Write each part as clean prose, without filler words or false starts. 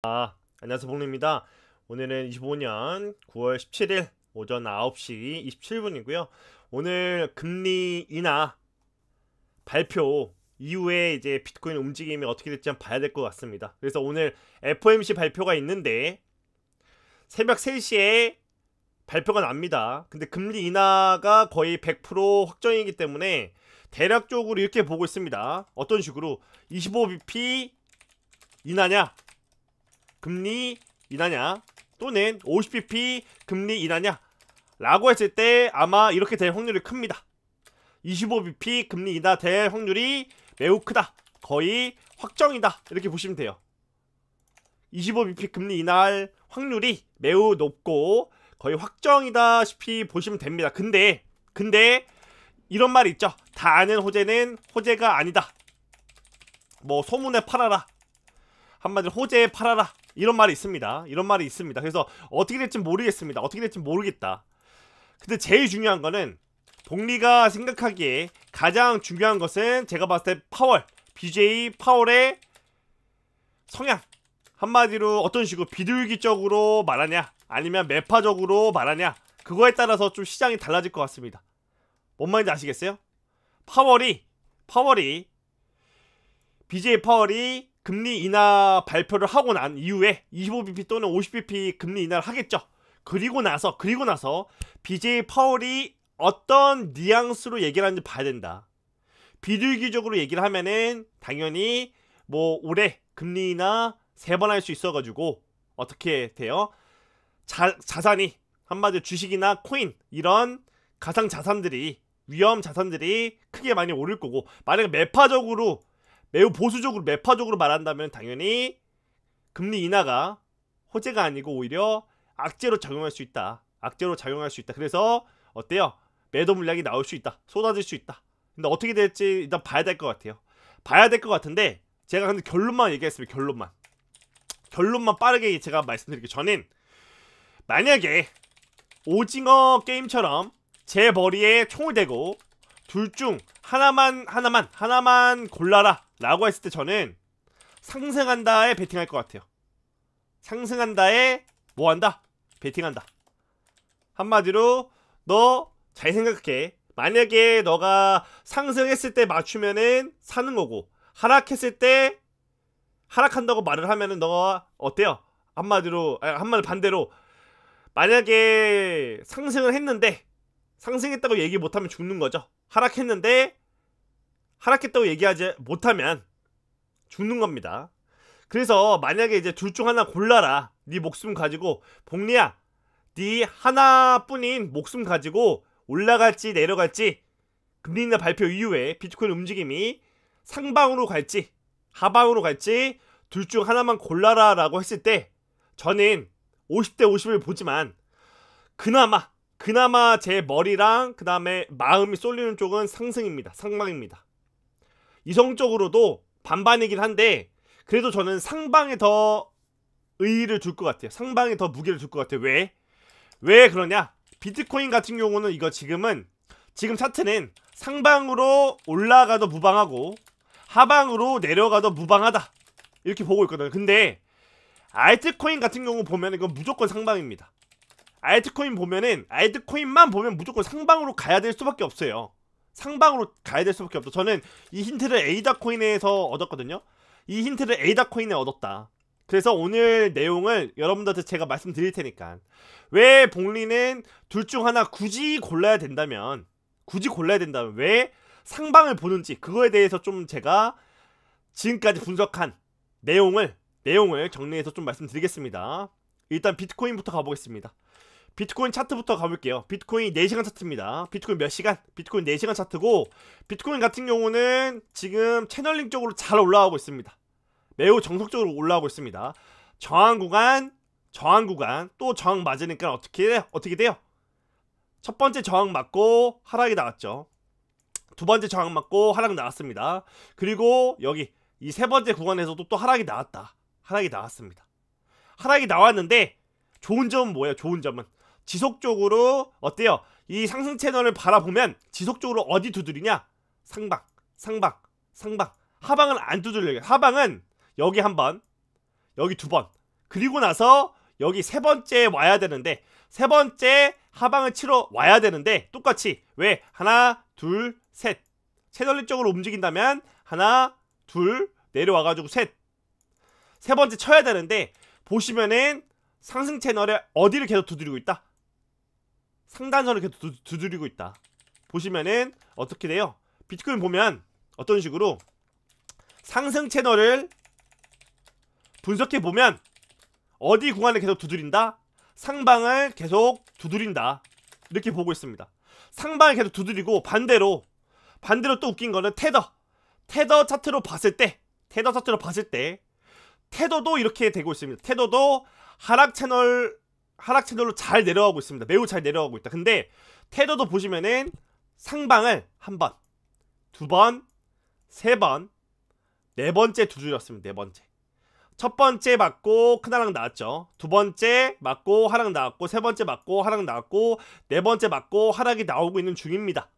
안녕하세요, 복리입니다. 오늘은 25년 9월 17일 오전 9시 27분이고요. 오늘 금리 인하 발표 이후에 이제 비트코인 움직임이 어떻게 될지 한번 봐야 될 것 같습니다. 그래서 오늘 FOMC 발표가 있는데 새벽 3시에 발표가 납니다. 근데 금리 인하가 거의 100% 확정이기 때문에 대략적으로 이렇게 보고 있습니다. 어떤 식으로 25bp 인하냐, 금리 인하냐, 또는 50bp 금리 인하냐 라고 했을 때 아마 이렇게 될 확률이 큽니다. 25bp 금리 인하 될 확률이 매우 크다, 거의 확정이다, 이렇게 보시면 돼요. 25bp 금리 인하할 확률이 매우 높고 거의 확정이다시피 보시면 됩니다. 근데 이런 말이 있죠. 다 아는 호재는 호재가 아니다. 뭐 소문에 팔아라, 한마디로 호재에 팔아라, 이런 말이 있습니다. 그래서 어떻게 될지 모르겠습니다. 어떻게 될지 모르겠다. 근데 제일 중요한 거는, 복리가 생각하기에 가장 중요한 것은 제가 봤을 때 파월, BJ 파월의 성향, 한마디로 어떤 식으로 비둘기적으로 말하냐 아니면 매파적으로 말하냐, 그거에 따라서 좀 시장이 달라질 것 같습니다. 뭔 말인지 아시겠어요? 파월이 BJ 파월이 금리 인하 발표를 하고 난 이후에 25bp 또는 50bp 금리 인하를 하겠죠. 그리고 나서 BJ 파월이 어떤 뉘앙스로 얘기를 하는지 봐야 된다. 비둘기적으로 얘기를 하면은 당연히 뭐 올해 금리 인하 3번 할 수 있어가지고 어떻게 돼요? 자산이, 한마디로 주식이나 코인, 이런 가상 자산들이, 위험 자산들이 크게 많이 오를 거고, 만약에 매파적으로, 매우 보수적으로 매파적으로 말한다면 당연히 금리 인하가 호재가 아니고 오히려 악재로 작용할 수 있다. 그래서 어때요? 매도 물량이 나올 수 있다, 쏟아질 수 있다. 근데 어떻게 될지 일단 봐야 될 것 같아요. 봐야 될 것 같은데, 제가 근데 결론만 얘기했습니다. 결론만 빠르게 제가 말씀드릴게요. 저는 만약에 오징어 게임처럼 제 머리에 총을 대고 둘 중 하나만 골라라 라고 했을 때 저는 상승한다에 베팅할 것 같아요. 상승한다에 뭐한다? 베팅한다. 한마디로 너 잘 생각해. 만약에 너가 상승했을 때 맞추면은 사는 거고, 하락했을 때 하락한다고 말을 하면은 너가 어때요? 한마디로 반대로, 만약에 상승을 했는데 상승했다고 얘기 못하면 죽는 거죠. 하락했다고 얘기하지 못하면 죽는 겁니다. 그래서 만약에 이제 둘 중 하나 골라라. 네 목숨 가지고, 복리야, 네 하나뿐인 목숨 가지고 올라갈지 내려갈지, 금리 인하 발표 이후에 비트코인 움직임이 상방으로 갈지 하방으로 갈지 둘 중 하나만 골라라 라고 했을 때 저는 50대 50을 보지만 그나마 제 머리랑 그 다음에 마음이 쏠리는 쪽은 상방입니다. 이성적으로도 반반이긴 한데 그래도 저는 상방에 더 의의를 둘 것 같아요. 상방에 더 무게를 둘 것 같아요. 왜 그러냐? 비트코인 같은 경우는 이거 지금 차트는 상방으로 올라가도 무방하고 하방으로 내려가도 무방하다, 이렇게 보고 있거든요. 근데 알트코인 같은 경우 보면 이건 무조건 상방입니다. 알트코인만 보면 무조건 상방으로 가야 될 수밖에 없어요. 저는 이 힌트를 에이다 코인에서 얻었거든요. 이 힌트를 에이다 코인에 얻었다. 그래서 오늘 내용을 여러분들한테 제가 말씀드릴 테니까, 왜 복리는 둘 중 하나 굳이 골라야 된다면 왜 상방을 보는지, 그거에 대해서 좀 제가 지금까지 분석한 내용을 정리해서 좀 말씀드리겠습니다. 일단 비트코인부터 가보겠습니다. 비트코인 차트부터 가볼게요. 비트코인 4시간 차트입니다. 비트코인 몇 시간? 비트코인 4시간 차트고, 비트코인 같은 경우는 지금 채널링 쪽으로 잘 올라가고 있습니다. 매우 정석적으로 올라가고 있습니다. 저항 구간, 또 저항 맞으니까 어떻게 돼요? 첫 번째 저항 맞고 하락이 나왔죠. 두 번째 저항 맞고 하락 나왔습니다. 그리고 여기 이 세 번째 구간에서도 또 하락이 나왔습니다. 하락이 나왔는데 좋은 점은 뭐예요? 좋은 점은 지속적으로 어때요? 이 상승 채널을 바라보면 지속적으로 어디 두드리냐? 상방. 하방은 안 두드려요. 하방은 여기 한 번, 여기 두 번, 그리고 나서 여기 세 번째 와야 되는데, 세 번째 하방을 치러 와야 되는데 똑같이 왜 하나 둘 셋 채널 쪽으로 움직인다면 하나 둘 내려와가지고 세 번째 쳐야 되는데, 보시면은 상승 채널에 어디를 계속 두드리고 있다? 상단선을 계속 두드리고 있다. 보시면은 어떻게 돼요? 비트코인 보면 어떤 식으로 상승 채널을 분석해 보면 어디 구간을 계속 두드린다? 상방을 계속 두드린다. 이렇게 보고 있습니다. 상방을 계속 두드리고 반대로 또 웃긴 거는 테더 차트로 봤을 때 테더도 이렇게 되고 있습니다. 테더도 하락 채널로 잘 내려가고 있습니다. 매우 잘 내려가고 있다. 근데 테더도 보시면은 상방을 한 번, 두 번, 세 번, 네 번째 두드렸습니다. 네 번째. 첫 번째 맞고 큰 하락 나왔죠. 두 번째 맞고 하락 나왔고, 세 번째 맞고 하락 나왔고, 네 번째 맞고 하락이 나오고 있는 중입니다.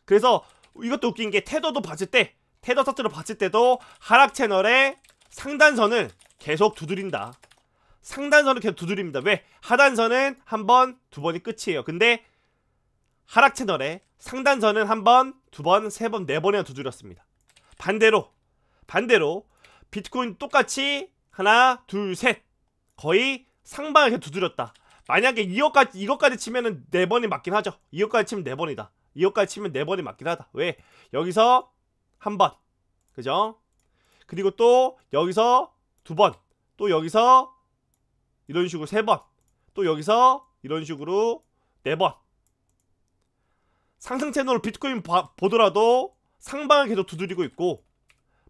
그래서 이것도 웃긴 게 테더도 봤을 때, 테더 차트로 봤을 때도 하락 채널에 상단선을 계속 두드린다. 상단선을 계속 두드립니다. 왜? 하단선은 한 번, 두 번이 끝이에요. 근데 하락 채널에 상단선은 한 번, 두 번, 세 번, 네 번이나 두드렸습니다. 반대로 비트코인 똑같이 하나, 둘, 셋 거의 상방을 계속 두드렸다. 만약에 이것까지 치면은 네 번이 맞긴 하죠. 이것까지 치면 네 번이다. 이것까지 치면 네 번이 맞긴 하다. 왜? 여기서 한 번, 그죠? 그리고 또 여기서 두 번, 또 여기서 이런 식으로 세 번, 또 여기서 이런 식으로 네 번. 상승 채널 비트코인 보더라도 상방을 계속 두드리고 있고,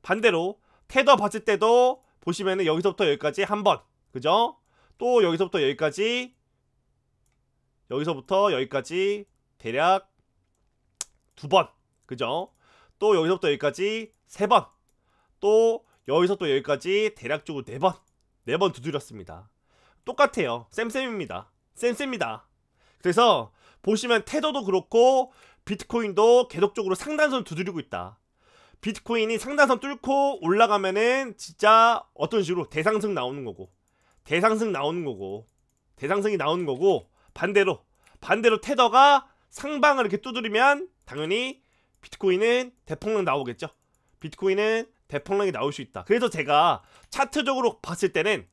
반대로 테더 봤을 때도 보시면은 여기서부터 여기까지 한 번, 그죠? 또 여기서부터 여기까지 대략 두 번, 그죠? 또 여기서부터 여기까지 세 번, 또 여기서 또 여기까지 대략적으로 네 번 두드렸습니다. 똑같아요. 쌤입니다. 그래서 보시면 테더도 그렇고 비트코인도 계속적으로 상단선 두드리고 있다. 비트코인이 상단선 뚫고 올라가면은 진짜 어떤 식으로 대상승이 나오는 거고, 반대로 테더가 상방을 이렇게 두드리면 당연히 비트코인은 대폭락 나오겠죠. 비트코인은 대폭락이 나올 수 있다. 그래서 제가 차트적으로 봤을 때는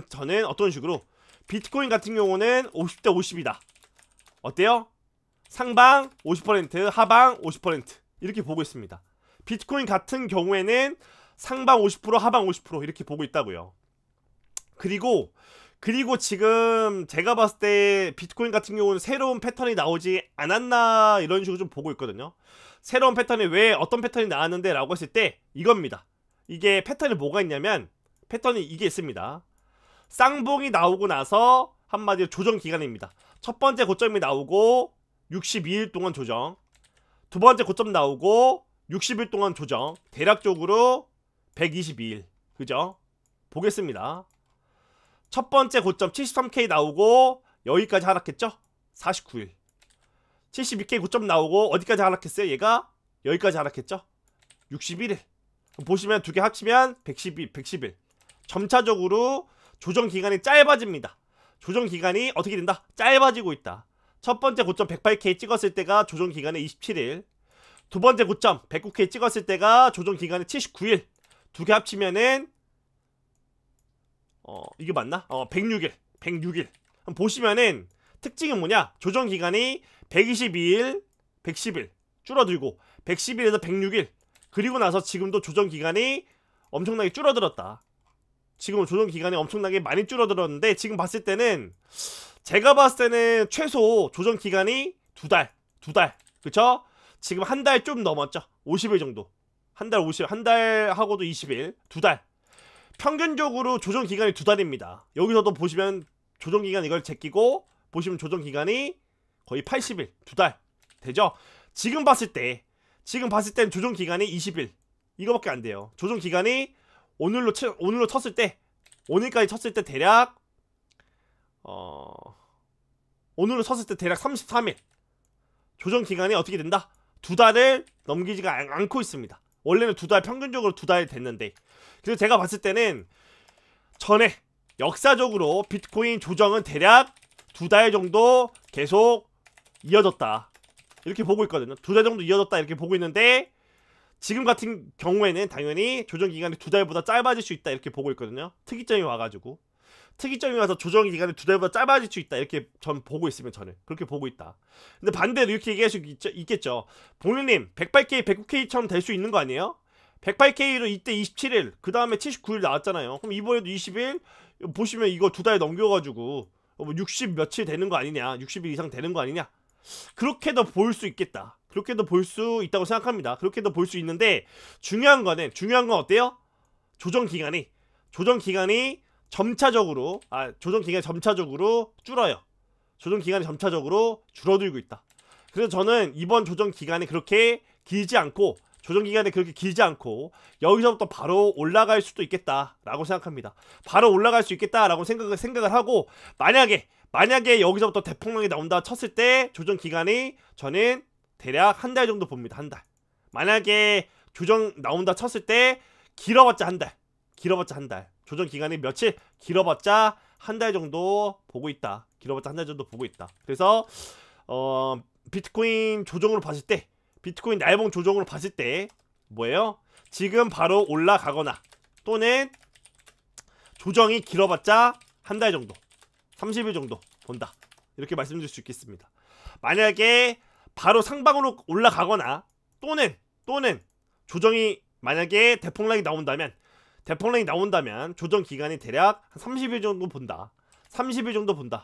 저는 어떤 식으로 비트코인 같은 경우는 50대 50이다. 어때요? 상방 50%, 하방 50% 이렇게 보고 있습니다. 비트코인 같은 경우에는 상방 50%, 하방 50% 이렇게 보고 있다고요. 그리고 지금 제가 봤을 때 비트코인 같은 경우는 새로운 패턴이 나오지 않았나 이런 식으로 좀 보고 있거든요. 새로운 패턴이 왜 어떤 패턴이 나왔는데 라고 했을 때 이겁니다. 이게 패턴이 뭐가 있냐면 패턴이 이게 있습니다. 쌍봉이 나오고 나서 한마디로 조정 기간입니다. 첫 번째 고점이 나오고 62일 동안 조정, 두 번째 고점 나오고 60일 동안 조정, 대략적으로 122일, 그죠? 보겠습니다. 첫 번째 고점 73K 나오고 여기까지 하락했죠? 49일. 72K 고점 나오고 어디까지 하락했어요? 얘가 여기까지 하락했죠? 61일. 보시면 두 개 합치면 110일. 점차적으로 조정 기간이 짧아집니다. 조정 기간이 어떻게 된다? 짧아지고 있다. 첫 번째 고점 108K 찍었을 때가 조정 기간이 27일. 두 번째 고점 109K 찍었을 때가 조정 기간이 79일. 두 개 합치면은 이게 맞나? 106일. 보시면은 특징이 뭐냐? 조정 기간이 122일, 110일 줄어들고 110일에서 106일. 그리고 나서 지금도 조정 기간이 엄청나게 줄어들었다. 지금 조정 기간이 엄청나게 많이 줄어들었는데 지금 봤을 때는 제가 봤을 때는 최소 조정 기간이 두 달. 그쵸? 지금 한 달 좀 넘었죠. 50일 정도. 한 달 하고도 20일. 두 달. 평균적으로 조정 기간이 두 달입니다. 여기서도 보시면 조정 기간 이걸 제끼고 보시면 조정 기간이 거의 80일. 두 달. 되죠? 지금 봤을 때는 조정 기간이 20일. 이거밖에 안 돼요. 조정 기간이 오늘로 쳤을 때, 오늘까지 쳤을 때 대략 오늘로 쳤을 때 대략 33일. 조정 기간이 어떻게 된다? 두 달을 넘기지가 않고 있습니다. 원래는 두 달, 평균적으로 두 달 됐는데. 그래서 제가 봤을 때는 전에 역사적으로 비트코인 조정은 대략 2달 정도 계속 이어졌다 이렇게 보고 있거든요. 2달 정도 이어졌다 이렇게 보고 있는데 지금 같은 경우에는 당연히 조정 기간이 2달보다 짧아질 수 있다 이렇게 보고 있거든요. 특이점이 와가지고 특이점이 와서 조정 기간이 2달보다 짧아질 수 있다 이렇게 전 보고 있으면 저는 그렇게 보고 있다. 근데 반대로 이렇게 얘기할 수 있겠죠. 봉일님 108K 109K처럼 될 수 있는 거 아니에요? 108K로 이때 27일 그 다음에 79일 나왔잖아요. 그럼 이번에도 20일 보시면 이거 2달 넘겨가지고 60 며칠 되는 거 아니냐, 60일 이상 되는 거 아니냐, 그렇게도 볼 수 있겠다. 그렇게도 볼 수 있다고 생각합니다. 그렇게도 볼 수 있는데 중요한 건 어때요? 조정 기간이 점차적으로 줄어요. 조정 기간이 점차적으로 줄어들고 있다. 그래서 저는 이번 조정 기간이 그렇게 길지 않고 여기서부터 바로 올라갈 수도 있겠다라고 생각합니다. 바로 올라갈 수 있겠다라고 생각을 하고 만약에 여기서부터 대폭락이 나온다 쳤을 때 조정 기간이 저는 대략 한 달 정도 봅니다. 한 달. 만약에 조정 나온다 쳤을 때 길어봤자 한 달. 조정 기간이 며칠 길어봤자 한 달 정도 보고 있다. 그래서 비트코인 조정으로 봤을 때, 비트코인 날봉 조정으로 봤을 때 뭐예요? 지금 바로 올라가거나 또는 조정이 길어봤자 한 달 정도, 30일 정도 본다. 이렇게 말씀드릴 수 있겠습니다. 만약에 바로 상방으로 올라가거나 또는 조정이 만약에 대폭락이 나온다면 조정 기간이 대략 한 30일 정도 본다.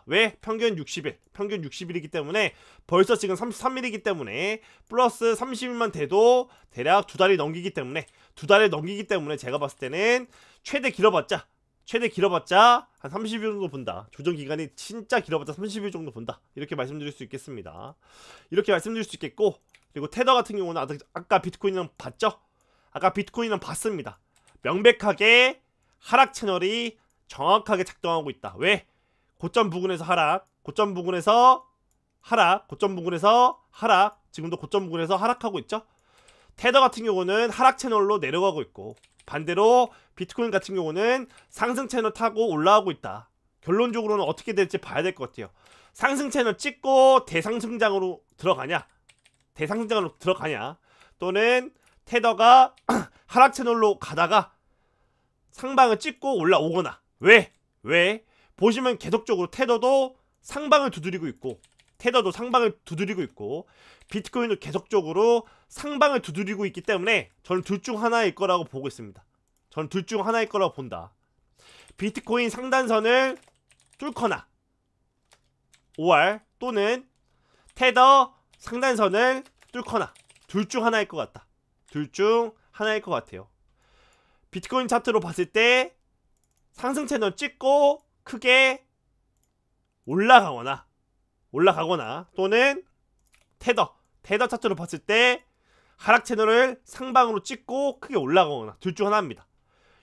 왜? 평균 60일이기 때문에 벌써 지금 33일이기 때문에 플러스 30일만 돼도 대략 2달이 넘기기 때문에 제가 봤을 때는 최대 길어봤자 한 30일 정도 본다. 조정 기간이 진짜 길어봤자 30일 정도 본다. 이렇게 말씀드릴 수 있겠습니다. 이렇게 말씀드릴 수 있겠고, 그리고 테더 같은 경우는 아까 비트코인은 봤죠? 아까 비트코인은 봤습니다. 명백하게 하락 채널이 정확하게 작동하고 있다. 왜? 고점 부근에서 하락, 지금도 고점 부근에서 하락하고 있죠? 테더 같은 경우는 하락 채널로 내려가고 있고, 반대로 비트코인 같은 경우는 상승 채널 타고 올라가고 있다. 결론적으로는 어떻게 될지 봐야 될 것 같아요. 상승 채널 찍고 대상승장으로 들어가냐, 또는 테더가 하락 채널로 가다가 상방을 찍고 올라오거나. 왜? 보시면 계속적으로 테더도 상방을 두드리고 있고 비트코인도 계속적으로 상방을 두드리고 있기 때문에 저는 둘 중 하나일 거라고 보고 있습니다. 저는 둘 중 하나일 거라고 본다. 비트코인 상단선을 뚫거나 OR 또는 테더 상단선을 뚫거나 둘 중 하나일 것 같다. 비트코인 차트로 봤을 때 상승 채널 찍고 크게 올라가거나 또는 테더 차트로 봤을 때 하락 채널을 상방으로 찍고 크게 올라가거나 둘 중 하나입니다.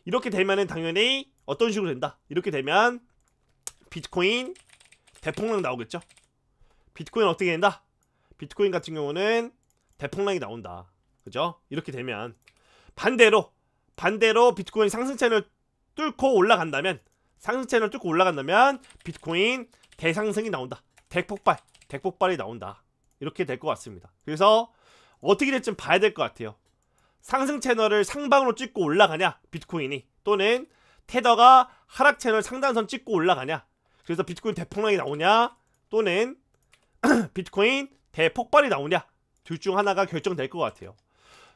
이렇게 되면은 당연히 어떤 식으로 된다. 이렇게 되면 비트코인 대폭락 나오겠죠. 비트코인 어떻게 된다? 비트코인 같은 경우는 대폭락이 나온다. 그죠? 이렇게 되면 반대로 비트코인 상승 채널 뚫고 올라간다면 비트코인 대상승이 나온다. 대폭발이 나온다. 이렇게 될 것 같습니다. 그래서 어떻게 될지 봐야 될 것 같아요. 상승 채널을 상방으로 찍고 올라가냐, 비트코인이, 또는 테더가 하락 채널 상단선 찍고 올라가냐. 그래서 비트코인 대폭락이 나오냐, 또는 비트코인 대폭발이 나오냐. 둘 중 하나가 결정될 것 같아요.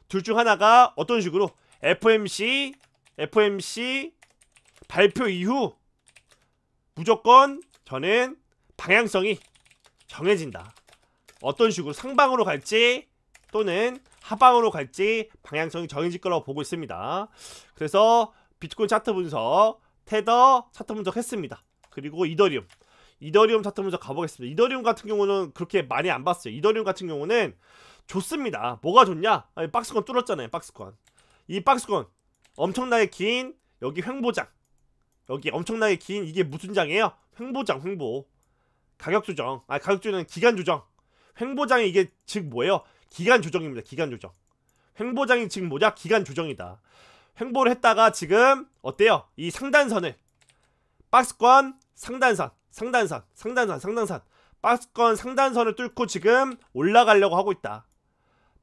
둘 중 하나가 어떤 식으로 FOMC 발표 이후 무조건 저는 방향성이 정해진다. 어떤 식으로 상방으로 갈지 또는 하방으로 갈지 방향성이 정해질 거라고 보고 있습니다. 그래서 비트코인 차트 분석, 테더 차트 분석 했습니다. 그리고 이더리움 차트 분석 가보겠습니다. 이더리움 같은 경우는 그렇게 많이 안 봤어요. 이더리움 같은 경우는 좋습니다. 뭐가 좋냐? 아니, 박스권 뚫었잖아요. 이 박스권 엄청나게 긴 여기 횡보장, 여기 엄청나게 긴 이게 무슨 장이에요? 횡보 가격 조정은 기간 조정. 횡보장이 이게 즉 뭐예요? 기간 조정입니다. 횡보장이 지금 뭐냐? 기간 조정이다. 횡보를 했다가 지금 어때요? 이 상단선을 박스권 상단선, 상단선, 상단선, 상단선, 박스권 상단선을 뚫고 지금 올라가려고 하고 있다.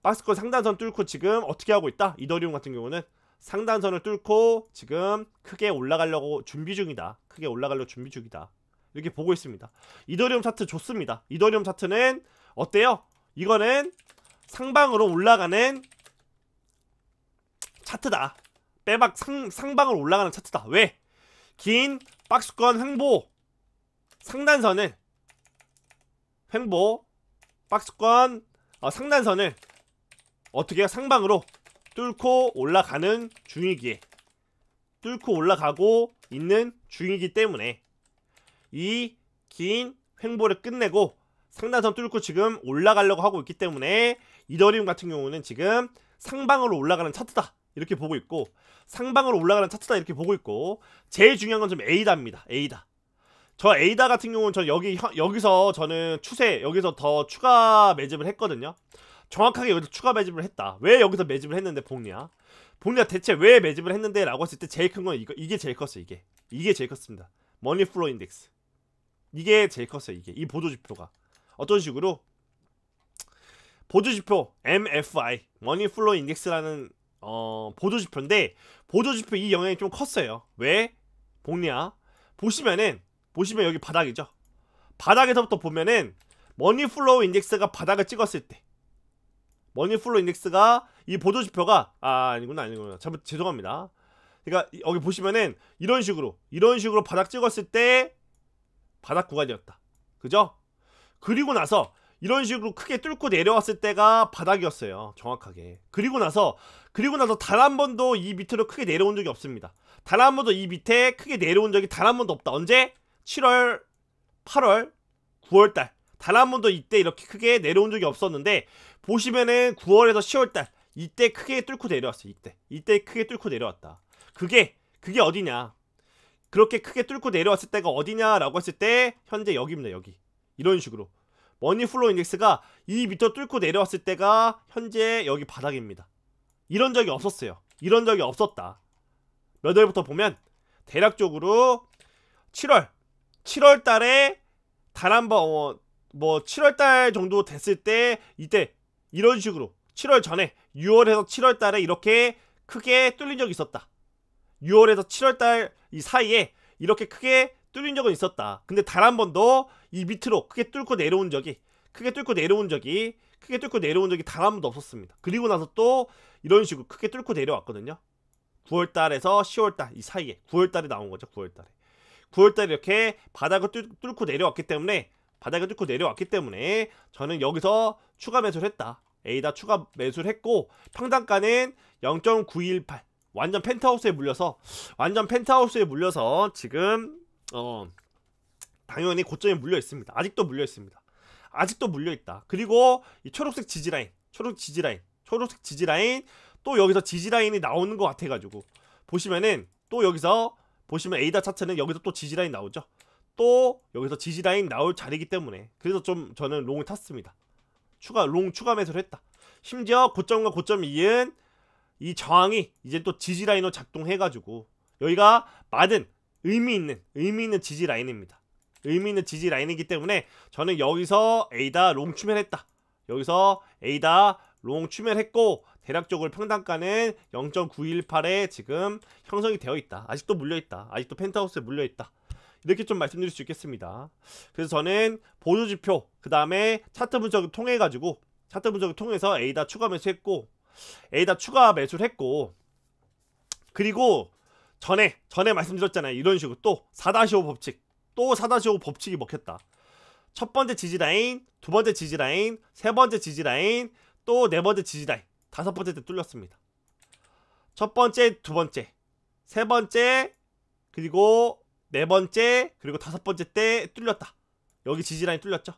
박스권 상단선 뚫고 지금 어떻게 하고 있다? 이더리움 같은 경우는 상단선을 뚫고 지금 크게 올라가려고 준비 중이다. 크게 올라가려고 준비 중이다. 이렇게 보고 있습니다. 이더리움 차트 좋습니다. 이더리움 차트는 어때요? 이거는 상방으로 올라가는 차트다. 빼박 상방으로 올라가는 차트다. 왜? 긴 박스권 횡보 상단선을 박스권 상단선을 어떻게 해요? 상방으로 뚫고 올라가는 중이기에 뚫고 올라가고 있는 중이기 때문에 이 긴 횡보를 끝내고 상단선 뚫고 지금 올라가려고 하고 있기 때문에 이더리움 같은 경우는 지금 상방으로 올라가는 차트다 이렇게 보고 있고, 상방으로 올라가는 차트다 이렇게 보고 있고, 제일 중요한 건 좀 에이다입니다. 에이다. 저 에이다 같은 경우는 저 여기서 저는 여기서 더 추가 매집을 했거든요. 정확하게 여기서 추가 매집을 했다. 왜 여기서 매집을 했는데 복리야 대체 왜 매집을 했는데 라고 했을 때 제일 큰 건 이게 제일 컸어요. 이게 제일 컸습니다. 머니 플로우 인덱스. 이게 제일 컸어요. 이 보조지표가 어떤 식으로 보조지표 MFI 머니 플로우 인덱스라는 보조지표인데, 보조지표 이 영향이 좀 컸어요. 왜? 복리야 보시면 여기 바닥이죠. 바닥에서부터 보면은 머니 플로우 인덱스가 바닥을 찍었을 때, 머니 플로우 인덱스가 이 보조지표가 아니구나 죄송합니다. 그러니까 여기 보시면은 이런 식으로 바닥 찍었을 때 바닥 구간이었다. 그죠? 그리고 나서 이런 식으로 크게 뚫고 내려왔을 때가 바닥이었어요. 정확하게. 그리고 나서 단 한 번도 이 밑으로 크게 내려온 적이 없습니다. 단 한 번도 이 밑에 크게 내려온 적이 단 한 번도 없다. 언제? 7월, 8월, 9월달 단 한 번도 이때 이렇게 크게 내려온 적이 없었는데, 보시면은 9월에서 10월달 이때 크게 뚫고 내려왔어요. 이때 크게 뚫고 내려왔다. 그게 어디냐? 그렇게 크게 뚫고 내려왔을 때가 어디냐라고 했을 때 현재 여기입니다. 여기. 이런 식으로 머니 플로우 인덱스가 이 밑으로 뚫고 내려왔을 때가 현재 여기 바닥입니다. 이런 적이 없었어요. 이런 적이 없었다. 몇 월부터 보면 대략적으로 7월 달에 단 한 번 7월 달 정도 됐을 때 이때 이런 식으로 7월 전에 6월에서 7월 달에 이렇게 크게 뚫린 적이 있었다. 6월에서 7월 달 이 사이에 이렇게 크게 뚫린 적은 있었다. 근데 단 한 번도 이 밑으로 크게 뚫고 내려온 적이 단 한 번도 없었습니다. 그리고 나서 또 이런 식으로 크게 뚫고 내려왔거든요. 9월달에서 10월달 이 사이에 9월달에 나온 거죠. 9월달에 이렇게 바닥을 뚫고 내려왔기 때문에 저는 여기서 추가 매수를 했다. 에이다 추가 매수를 했고, 평단가는 0.918 완전 펜트하우스에 물려서 지금 당연히 고점에 물려 있습니다. 아직도 물려 있다. 그리고 이 초록색 지지라인 또 여기서 지지라인이 나오는 것 같아가지고 보시면은 또 여기서 보시면 에이다 차트는 여기서 또 지지라인 나오죠. 또 여기서 지지라인 나올 자리이기 때문에 그래서 좀 저는 롱을 탔습니다. 추가 매수를 했다. 심지어 고점과 고점 이은 이 저항이 이제 또 지지라인으로 작동해가지고 여기가 맞은 의미 있는 지지라인입니다. 의미 있는 지지라인이기 때문에 저는 여기서 에이다 롱 추멸했다. 했고, 대략적으로 평단가는 0.918에 지금 형성이 되어 있다. 아직도 물려 있다. 아직도 펜트하우스에 물려 있다. 이렇게 좀 말씀드릴 수 있겠습니다. 그래서 저는 보조지표 그 다음에 차트 분석을 통해서 에이다 추가 매수했고, 그리고 전에 말씀드렸잖아요. 이런 식으로 또 4-5 법칙이 먹혔다. 첫 번째 지지라인, 두 번째 지지라인, 세 번째 지지라인, 또 네 번째 지지라인, 다섯 번째 때 뚫렸습니다. 첫 번째, 두 번째, 세 번째, 그리고 네 번째, 그리고 다섯 번째 때 뚫렸다. 여기 지지라인 뚫렸죠.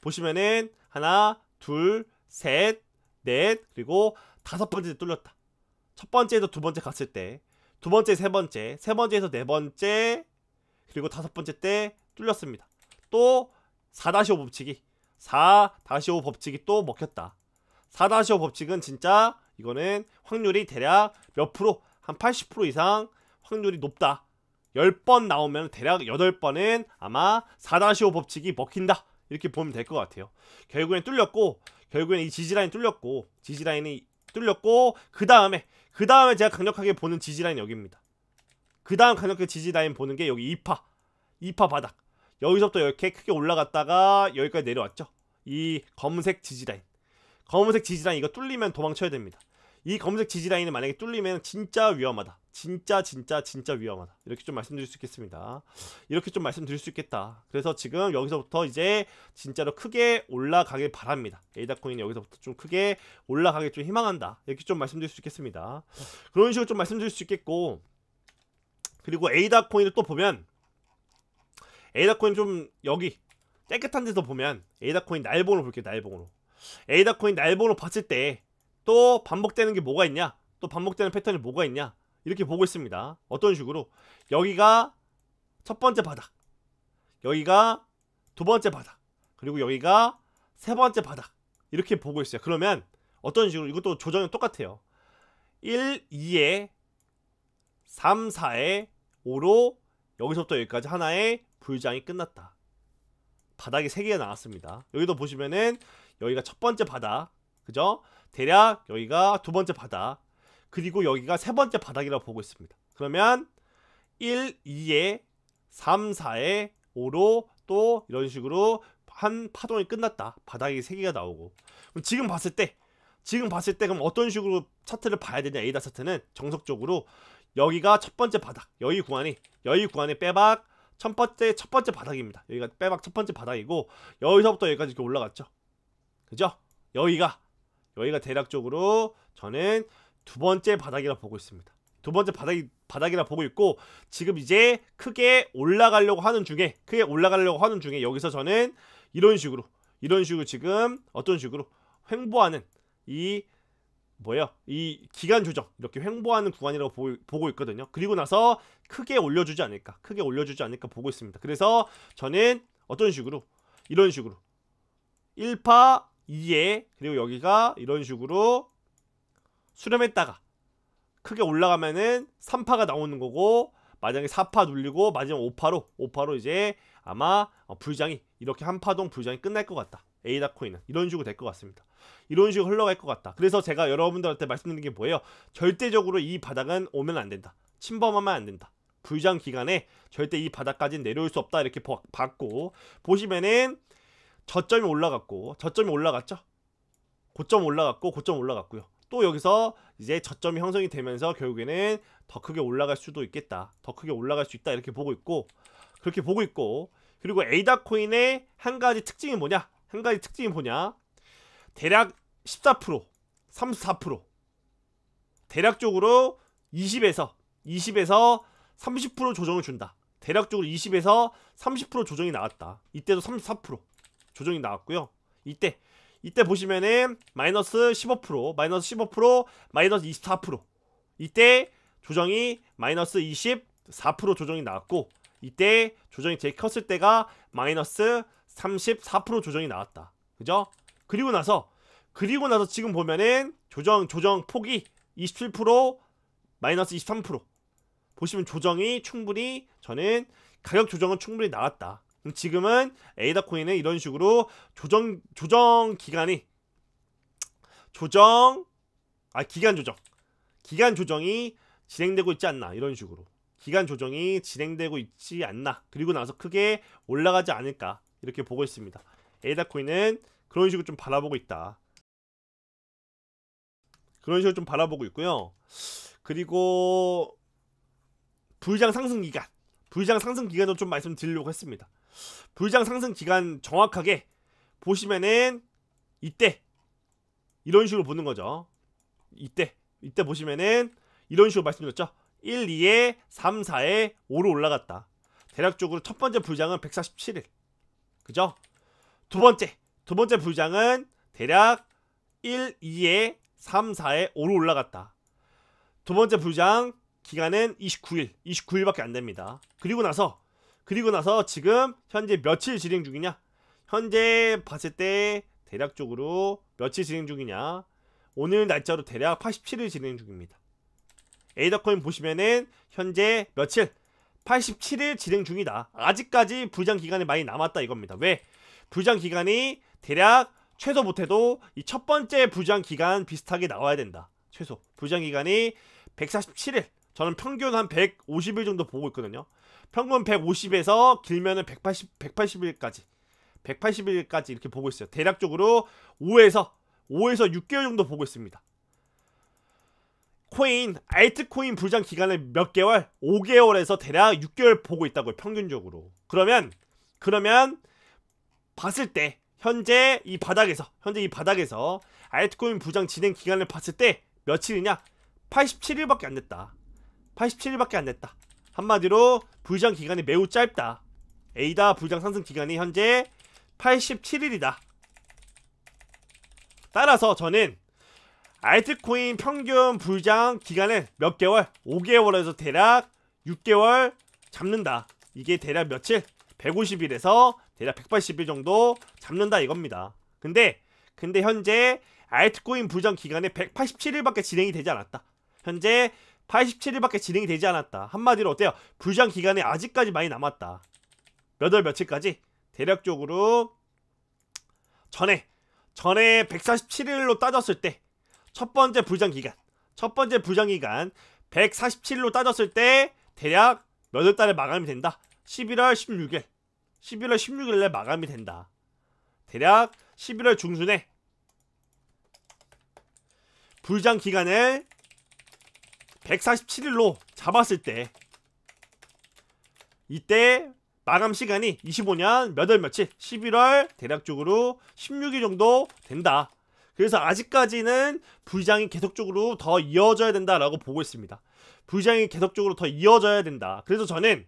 보시면은 하나, 둘, 셋, 넷, 그리고 다섯 번째 때 뚫렸다. 첫 번째에서 두 번째 갔을 때, 두 번째, 세 번째, 세 번째에서 네 번째, 그리고 다섯 번째 때 뚫렸습니다. 또 4-5 법칙이 또 먹혔다. 4-5 법칙은 진짜 이거는 확률이 대략 몇 프로, 한 80% 이상 확률이 높다. 10번 나오면 대략 8번은 아마 4-5 법칙이 먹힌다 이렇게 보면 될 것 같아요. 결국엔 뚫렸고, 결국엔 이 지지라인 뚫렸고, 지지라인이 뚫렸고, 그 다음에 제가 강력하게 보는 지지라인 여기입니다. 그 다음 강력하게 지지라인 보는 게 여기 2파 바닥. 여기서부터 이렇게 크게 올라갔다가 여기까지 내려왔죠. 이 검은색 지지라인, 이거 뚫리면 도망쳐야 됩니다. 이 검은색 지지라인이 만약에 뚫리면 진짜 위험하다. 진짜 위험하다. 이렇게 좀 말씀드릴 수 있겠습니다. 이렇게 좀 말씀드릴 수 있겠다. 그래서 지금 여기서부터 이제 진짜로 크게 올라가길 바랍니다. 에이다코인이 여기서부터 좀 크게 올라가길 좀 희망한다. 이렇게 좀 말씀드릴 수 있겠습니다. 그런 식으로 좀 말씀드릴 수 있겠고, 그리고 에이다코인을 또 보면, 에이다코인 좀 여기 깨끗한 데서 보면 에이다코인 날봉으로 볼게요. 날봉으로. 에이다코인 날봉으로 봤을 때 또 반복되는 게 뭐가 있냐, 또 반복되는 패턴이 뭐가 있냐, 이렇게 보고 있습니다. 어떤 식으로 여기가 첫 번째 바닥, 여기가 두 번째 바닥, 그리고 여기가 세 번째 바닥, 이렇게 보고 있어요. 그러면 어떤 식으로, 이것도 조정은 똑같아요. 1, 2에 3, 4에 5로 여기서부터 여기까지 하나의 불장이 끝났다. 바닥이 3개가 나왔습니다. 여기도 보시면은 여기가 첫 번째 바닥, 그죠? 대략 여기가 두 번째 바닥, 그리고 여기가 세 번째 바닥이라고 보고 있습니다. 그러면 1, 2에 3, 4에 5로 또 이런 식으로 한 파동이 끝났다. 바닥이 3개가 나오고. 그럼 지금 봤을 때 그럼 어떤 식으로 차트를 봐야 되냐, 에이다 차트는 정석적으로 여기가 첫 번째 바닥, 여기 구간이 빼박 첫 번째 바닥입니다. 여기가 빼박 첫 번째 바닥이고, 여기서부터 여기까지 이렇게 올라갔죠. 그죠? 여기가 대략적으로 저는 두 번째 바닥이라 보고 있습니다. 두 번째 바닥이라 보고 있고, 지금 이제 크게 올라가려고 하는 중에 여기서 저는 이런 식으로 지금 어떤 식으로 횡보하는 이 기간 조정, 이렇게 횡보하는 구간이라고 보고 있거든요. 그리고 나서 크게 올려주지 않을까 보고 있습니다. 그래서 저는 어떤 식으로, 이런 식으로 1파 2에, 그리고 여기가 이런 식으로 수렴했다가 크게 올라가면은 3파가 나오는 거고, 만약에 4파 눌리고 마지막 5파로 이제 아마 불장이 이렇게 한 파동 불장이 끝날 것 같다. 에이다코인은 이런 식으로 될 것 같습니다. 이런 식으로 흘러갈 것 같다. 그래서 제가 여러분들한테 말씀드리는 게 뭐예요? 절대적으로 이 바닥은 오면 안 된다. 침범하면 안 된다. 불장 기간에 절대 이 바닥까지는 내려올 수 없다. 이렇게 봤고, 보시면은 저점이 올라갔죠. 고점 올라갔고요. 또 여기서 이제 저점이 형성이 되면서 결국에는 더 크게 올라갈 수도 있겠다. 더 크게 올라갈 수 있다. 이렇게 보고 있고, 그렇게 보고 있고, 그리고 에이다코인의 한 가지 특징이 뭐냐? 대략 14%, 34%, 대략적으로 20에서 30% 조정을 준다. 대략적으로 20에서 30% 조정이 나왔다. 이때도 34% 조정이 나왔고요. 이때 보시면은 마이너스 15%, 마이너스 24%. 이때 조정이 마이너스 24% 조정이 나왔고, 이때 조정이 제일 컸을 때가 마이너스 34% 조정이 나왔다. 그죠? 그리고 나서 지금 보면은 조정 폭이 27%, 마이너스 23%. 보시면 조정이 충분히, 저는 가격 조정은 충분히 나왔다. 지금은 에이다코인은 이런 식으로 기간 조정이 진행되고 있지 않나. 이런 식으로 기간 조정이 진행되고 있지 않나. 그리고 나서 크게 올라가지 않을까, 이렇게 보고 있습니다. 에이다코인은 그런 식으로 좀 바라보고 있다. 그런 식으로 좀 바라보고 있고요. 그리고 불장 상승 기간도 좀 말씀드리려고 했습니다. 불장 상승 기간 정확하게 보시면은 이때 이런 식으로 보는 거죠. 이때 보시면은 이런 식으로 말씀드렸죠. 1, 2에 3, 4에 5로 올라갔다. 대략적으로 첫 번째 불장은 147일. 그죠? 두 번째 불장은 대략 1, 2에 3, 4에 5로 올라갔다. 두 번째 불장 기간은 29일밖에 안 됩니다. 그리고 나서 지금 현재 며칠 진행 중이냐? 현재 봤을 때 대략적으로 며칠 진행 중이냐? 오늘 날짜로 대략 87일 진행 중입니다. 에이다코인 보시면은 현재 며칠? 87일 진행 중이다. 아직까지 부장 기간이 많이 남았다 이겁니다. 왜? 부장 기간이 대략 최소 못해도 이 첫 번째 부장 기간 비슷하게 나와야 된다. 최소 부장 기간이 147일. 저는 평균 한 150일 정도 보고 있거든요. 평균 150에서 길면은 180일까지 180일까지 이렇게 보고 있어요. 대략적으로 5에서 6개월 정도 보고 있습니다. 코인, 알트코인 부장 기간을 몇 개월? 5개월에서 대략 6개월 보고 있다고요. 평균적으로. 그러면 봤을 때 현재 이 바닥에서 알트코인 부장 진행 기간을 봤을 때 며칠이냐? 87일밖에 안 됐다. 87일밖에 안 됐다. 한마디로 부장 기간이 매우 짧다. 에이다 부장 상승 기간이 현재 87일이다. 따라서 저는 알트코인 평균 부장 기간을 몇 개월? 5개월에서 대략 6개월 잡는다. 이게 대략 며칠? 150일에서 대략 180일 정도 잡는다 이겁니다. 근데 현재 알트코인 부장 기간에 187일밖에 진행이 되지 않았다. 현재 87일밖에 진행이 되지 않았다. 한마디로 어때요? 부장 기간이 아직까지 많이 남았다. 몇 월 며칠까지? 대략적으로 전에 147일로 따졌을 때 첫 번째 부장 기간 147일로 따졌을 때 대략 몇 월 달에 마감이 된다? 11월 16일에 마감이 된다. 대략 11월 중순에 부장 기간을 147일로 잡았을 때 이때 마감 시간이 25년 몇 월 며칠? 11월 대략적으로 16일 정도 된다. 그래서 아직까지는 부장이 계속적으로 더 이어져야 된다라고 보고 있습니다. 부장이 계속적으로 더 이어져야 된다. 그래서 저는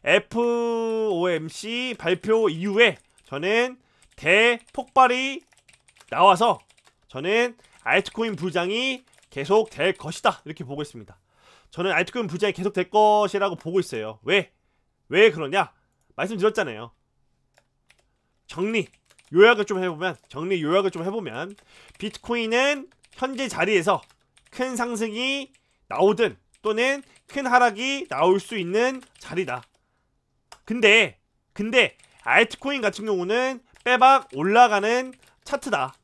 FOMC 발표 이후에 저는 대폭발이 나와서 저는 알트코인 부장이 계속 될 것이다 이렇게 보고 있습니다. 저는 알트코인 부장이 계속 될 것이라고 보고 있어요. 왜 그러냐? 말씀드렸잖아요. 정리 요약을 좀 해보면 비트코인은 현재 자리에서 큰 상승이 나오든 또는 큰 하락이 나올 수 있는 자리다. 근데 알트코인 같은 경우는 빼박 올라가는 차트다.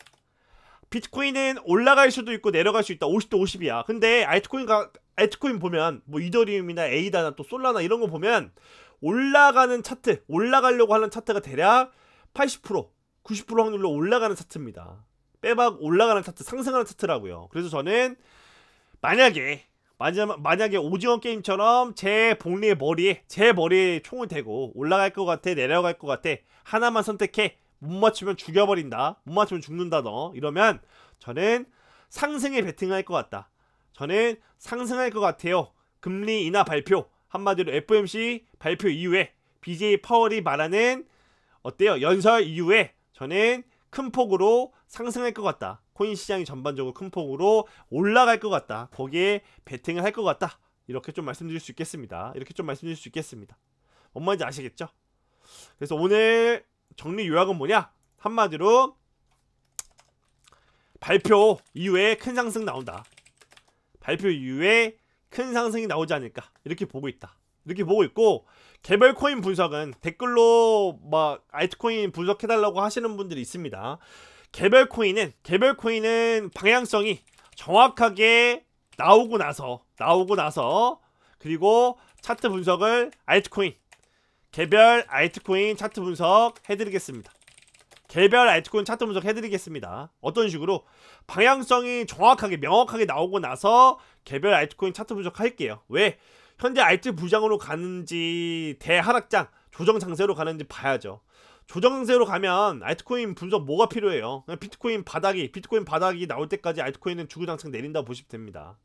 비트코인은 올라갈 수도 있고 내려갈 수 있다. 50대 50이야. 근데 알트코인 보면 뭐 이더리움이나 에이다나 또 솔라나 이런 거 보면 올라가는 차트, 올라가려고 하는 차트가 대략 80%, 90% 확률로 올라가는 차트입니다. 빼박 올라가는 차트, 상승하는 차트라고요. 그래서 저는 만약에 오징어 게임처럼 제 머리에 총을 대고 올라갈 것 같아, 내려갈 것 같아, 하나만 선택해, 못 맞추면 죽여버린다, 못 맞추면 죽는다 너 이러면 저는 상승에 베팅할 것 같다. 저는 상승할 것 같아요. 금리 인하 발표, 한마디로 FOMC 발표 이후에 BJ 파월이 말하는 어때요? 연설 이후에 저는 큰 폭으로 상승할 것 같다. 코인 시장이 전반적으로 큰 폭으로 올라갈 것 같다. 거기에 베팅을 할 것 같다. 이렇게 좀 말씀드릴 수 있겠습니다. 뭔 말인지 아시겠죠? 그래서 오늘 정리 요약은 뭐냐? 한마디로 발표 이후에 큰 상승 나온다. 발표 이후에 큰 상승이 나오지 않을까 이렇게 보고 있다. 이렇게 보고 있고, 개별 코인 분석은 댓글로 막 알트코인 분석해달라고 하시는 분들이 있습니다. 개별 코인은 방향성이 정확하게 나오고 나서 그리고 차트 분석을 개별 알트코인 차트 분석 해드리겠습니다. 어떤 식으로 방향성이 정확하게 명확하게 나오고 나서 개별 알트코인 차트 분석 할게요. 왜? 현재 알트 부장으로 가는지 대하락장 조정 장세로 가는지 봐야죠. 조정 장세로 가면 알트코인 분석 뭐가 필요해요? 그냥 비트코인 바닥이 나올 때까지 알트코인은 주구장창 내린다고 보시면 됩니다.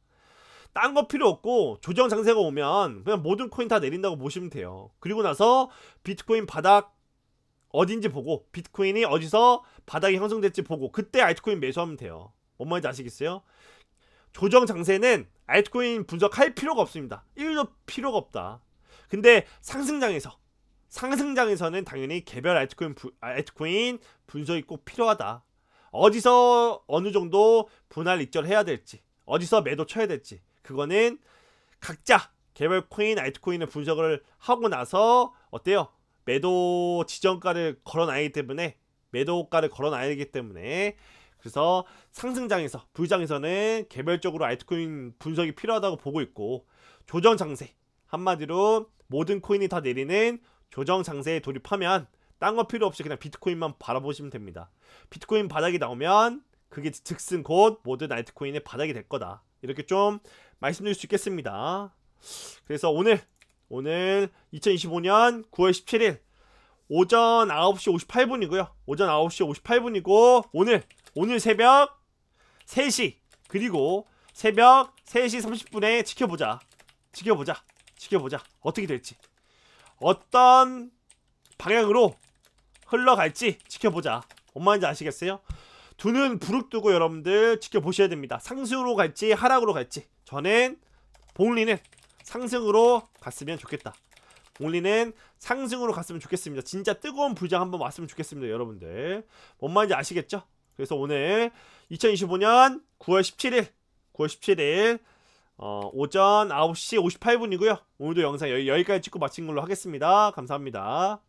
딴 거 필요 없고 조정 장세가 오면 그냥 모든 코인 다 내린다고 보시면 돼요. 그리고 나서 비트코인 바닥 어딘지 보고, 비트코인이 어디서 바닥이 형성될지 보고, 그때 알트코인 매수하면 돼요. 뭔 말인지 아시겠어요? 조정 장세는 알트코인 분석할 필요가 없습니다. 1도 필요가 없다. 근데 상승장에서는 당연히 개별 알트코인 분석이 꼭 필요하다. 어디서 어느 정도 분할 익절 해야 될지, 어디서 매도 쳐야 될지, 그거는 각자 개별 코인, 알트코인을 분석을 하고 나서 어때요? 매도 지정가를 걸어놔야 하기 때문에, 매도가를 걸어놔야 되기 때문에, 그래서 상승장에서, 불장에서는 개별적으로 알트코인 분석이 필요하다고 보고 있고, 조정 장세, 한마디로 모든 코인이 다 내리는 조정 장세에 돌입하면 딴 거 필요 없이 그냥 비트코인만 바라보시면 됩니다. 비트코인 바닥이 나오면 그게 즉슨 곧 모든 알트코인의 바닥이 될 거다. 이렇게 좀 말씀드릴 수 있겠습니다. 그래서 오늘 2025년 9월 17일 오전 9시 58분이고요. 오전 9시 58분이고 오늘 새벽 3시 그리고 새벽 3시 30분에 지켜보자. 어떻게 될지, 어떤 방향으로 흘러갈지 지켜보자. 뭔 말인지 아시겠어요? 두 눈 부릅뜨고 여러분들 지켜보셔야 됩니다. 상승으로 갈지 하락으로 갈지. 저는 복리는 상승으로 갔으면 좋겠다. 복리는 상승으로 갔으면 좋겠습니다. 진짜 뜨거운 불장 한번 왔으면 좋겠습니다. 여러분들 뭔 말인지 아시겠죠? 그래서 오늘 2025년 9월 17일 오전 9시 58분이고요. 오늘도 영상 여기까지 찍고 마친 걸로 하겠습니다. 감사합니다.